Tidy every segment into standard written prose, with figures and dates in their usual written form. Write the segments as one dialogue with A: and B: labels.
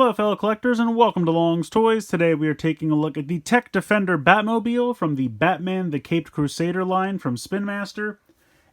A: Hello fellow collectors and welcome to Long's Toys. Today we are taking a look at the Tech Defender Batmobile from the Batman the Caped Crusader line from Spin Master.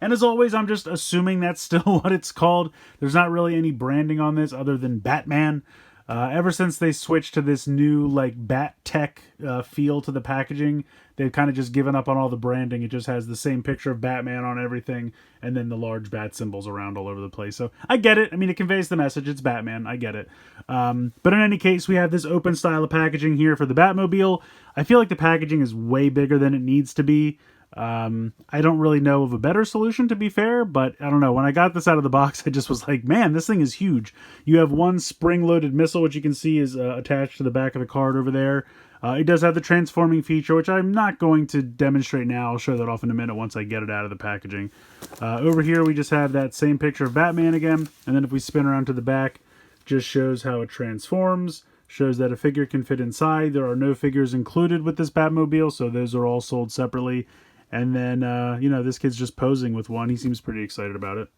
A: And as always, I'm just assuming that's still what it's called. There's not really any branding on this other than Batman. Ever since they switched to this new like Bat Tech feel to the packaging, they've kind of just given up on all the branding. It just has the same picture of Batman on everything and then the large bat symbols around all over the place. So I get it. I mean, it conveys the message. It's Batman. I get it. But in any case, we have this open style of packaging here for the Batmobile. I feel like the packaging is way bigger than it needs to be. I don't really know of a better solution, to be fair, but I don't know. When I got this out of the box, I just was like, man, this thing is huge. You have one spring-loaded missile, which you can see is attached to the back of the card over there. It does have the transforming feature, which I'm not going to demonstrate now. I'll show that off in a minute once I get it out of the packaging. Over here, we just have that same picture of Batman again, and then if we spin around to the back, just shows how it transforms. Shows that a figure can fit inside. There are no figures included with this Batmobile, so those are all sold separately. And then, you know, this kid's just posing with one. He seems pretty excited about it.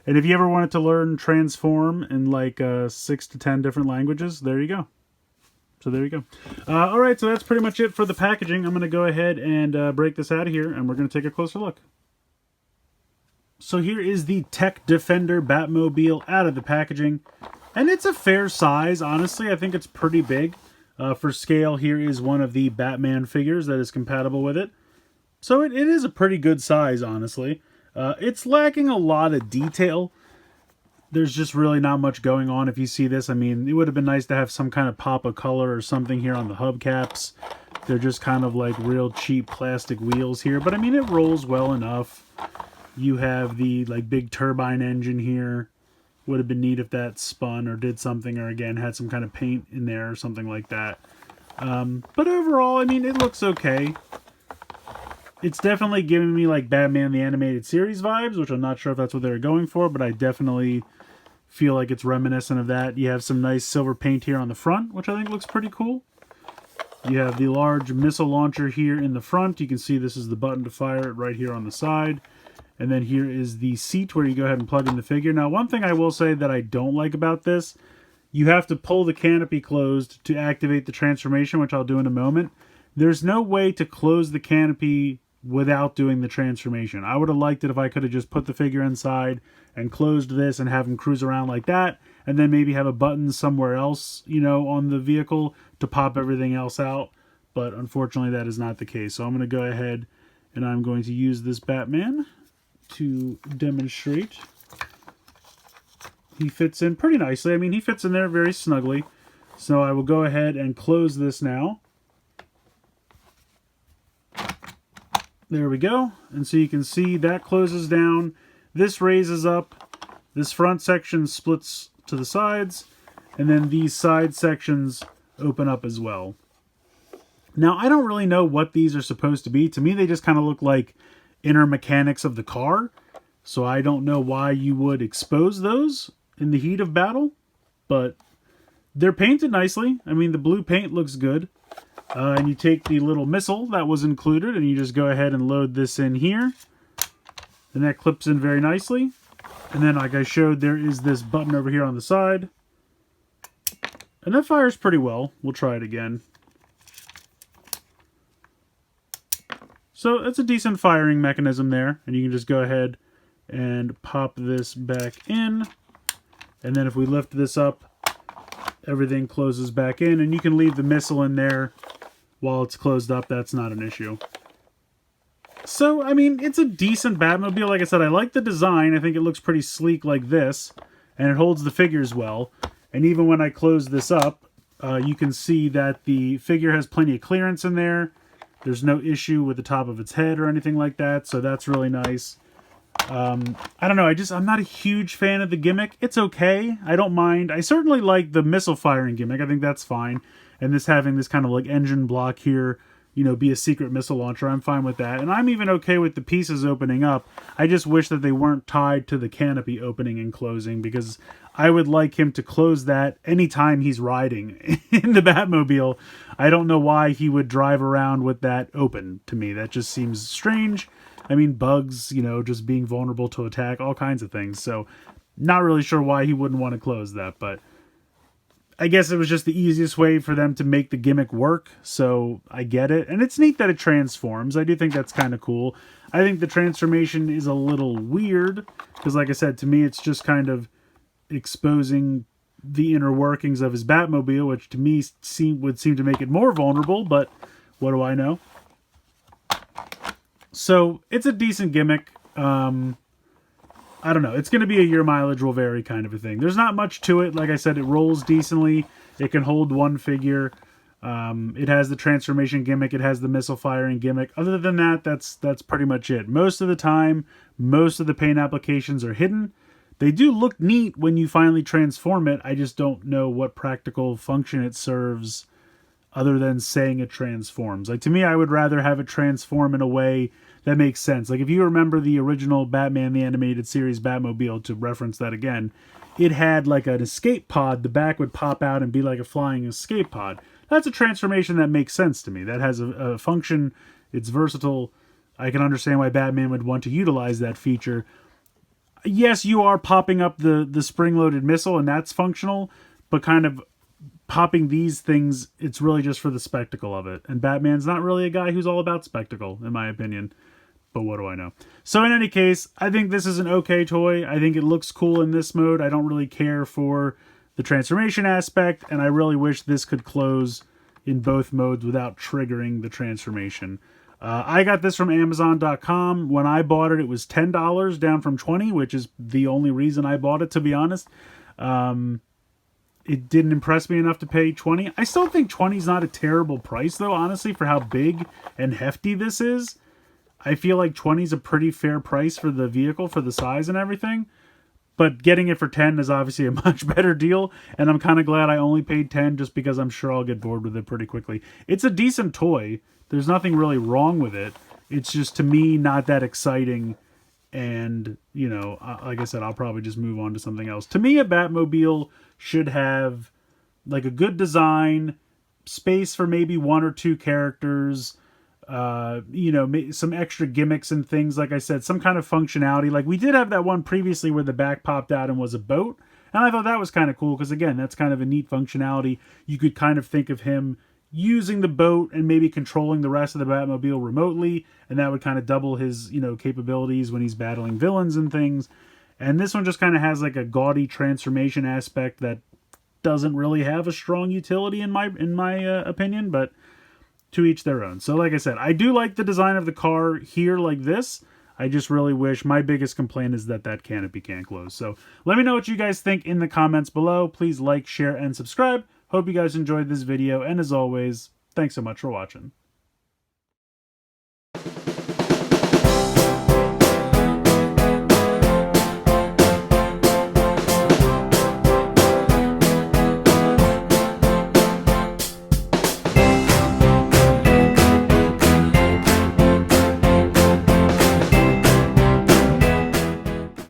A: And if you ever wanted to learn transform in like 6 to 10 different languages, there you go. So there you go. All right, so that's pretty much it for the packaging. I'm going to go ahead and break this out of here, and we're going to take a closer look. So here is the Tech Defender Batmobile out of the packaging. And it's a fair size, honestly. I think it's pretty big. For scale, here is one of the Batman figures that is compatible with it. So it is a pretty good size, honestly. It's lacking a lot of detail. There's just really not much going on if you see this. I mean, it would have been nice to have some kind of pop of color or something here on the hubcaps. They're just kind of like real cheap plastic wheels here. But I mean, it rolls well enough. You have the like big turbine engine here. Would have been neat if that spun or did something, or again, had some kind of paint in there or something like that. But overall, I mean, it looks okay. It's definitely giving me like Batman the Animated Series vibes, which I'm not sure if that's what they were going for, but I definitely feel like it's reminiscent of that. You have some nice silver paint here on the front, which I think looks pretty cool. You have the large missile launcher here in the front. You can see this is the button to fire it right here on the side. And then here is the seat where you go ahead and plug in the figure. Now, one thing I will say that I don't like about this, you have to pull the canopy closed to activate the transformation, which I'll do in a moment. There's no way to close the canopy without doing the transformation. I would have liked it if I could have just put the figure inside and closed this and have him cruise around like that, and then maybe have a button somewhere else, you know, on the vehicle to pop everything else out. But unfortunately, that is not the case. So I'm going to go ahead and I'm going to use this Batman to demonstrate. He fits in pretty nicely. I mean, he fits in there very snugly. So I will go ahead and close this now. There we go. And so you can see that closes down. This raises up. This front section splits to the sides. And then these side sections open up as well. Now, I don't really know what these are supposed to be. To me, they just kind of look like inner mechanics of the car. So I don't know why you would expose those in the heat of battle. But they're painted nicely. I mean, the blue paint looks good. And you take the little missile that was included and you just go ahead and load this in here. And that clips in very nicely. And then, like I showed, there is this button over here on the side. And that fires pretty well. We'll try it again. So that's a decent firing mechanism there. And you can just go ahead and pop this back in. And then if we lift this up, everything closes back in. And you can leave the missile in there while it's closed up. That's not an issue. So, I mean, it's a decent Batmobile. Like I said, I like the design. I think it looks pretty sleek like this. And it holds the figures well. And even when I close this up, you can see that the figure has plenty of clearance in there. There's no issue with the top of its head or anything like that. So that's really nice. I don't know. I'm not a huge fan of the gimmick. It's okay. I don't mind. I certainly like the missile firing gimmick. I think that's fine. And this having this kind of like engine block here, you know, be a secret missile launcher, I'm fine with that. And I'm even okay with the pieces opening up. I just wish that they weren't tied to the canopy opening and closing, because I would like him to close that anytime he's riding in the Batmobile. I don't know why he would drive around with that open. To me, that just seems strange. I mean, bugs, you know, just being vulnerable to attack, all kinds of things. So not really sure why he wouldn't want to close that, but I guess it was just the easiest way for them to make the gimmick work, so I get it. And it's neat that it transforms. I do think that's kind of cool. I think the transformation is a little weird, because like I said, to me it's just kind of exposing the inner workings of his Batmobile, which to me would seem to make it more vulnerable, but what do I know? So it's a decent gimmick. I don't know. It's going to be a your mileage will vary kind of a thing. There's not much to it. Like I said, it rolls decently. It can hold one figure. It has the transformation gimmick. It has the missile firing gimmick. Other than that, that's pretty much it. Most of the time, most of the paint applications are hidden. They do look neat when you finally transform it. I just don't know what practical function it serves other than saying it transforms. Like, to me, I would rather have it transform in a way that makes sense. Like, if you remember the original Batman the Animated Series Batmobile, to reference that again, it had like an escape pod. The back would pop out and be like a flying escape pod. That's a transformation that makes sense to me. That has a function. It's versatile. I can understand why Batman would want to utilize that feature. Yes, you are popping up the spring-loaded missile, and that's functional, but kind of popping these things, it's really just for the spectacle of it. And Batman's not really a guy who's all about spectacle, in my opinion. But what do I know? So in any case, I think this is an okay toy. I think it looks cool in this mode. I don't really care for the transformation aspect, and I really wish this could close in both modes without triggering the transformation. I got this from Amazon.com. When I bought it, it was $10, down from $20, which is the only reason I bought it, to be honest. It didn't impress me enough to pay $20. I still think $20 is not a terrible price, though, honestly, for how big and hefty this is. I feel like $20 is a pretty fair price for the vehicle, for the size and everything. But getting it for $10 is obviously a much better deal, and I'm kind of glad I only paid $10 just because I'm sure I'll get bored with it pretty quickly. It's a decent toy. There's nothing really wrong with it. It's just, to me, not that exciting. And, you know, like I said, I'll probably just move on to something else. To me, a Batmobile should have, like, a good design, space for maybe one or two characters, you know, some extra gimmicks and things. Like I said, some kind of functionality. Like, we did have that one previously where the back popped out and was a boat. And I thought that was kind of cool because, again, that's kind of a neat functionality. You could kind of think of him using the boat and maybe controlling the rest of the Batmobile remotely, and that would kind of double his, you know, capabilities when he's battling villains and things. And this one just kind of has like a gaudy transformation aspect that doesn't really have a strong utility in my opinion, but to each their own. So like I said, I do like the design of the car here like this. I just really wish, my biggest complaint is that canopy can't close. So let me know what you guys think in the comments below. Please like, share, and subscribe. Hope you guys enjoyed this video, and as always, thanks so much for watching.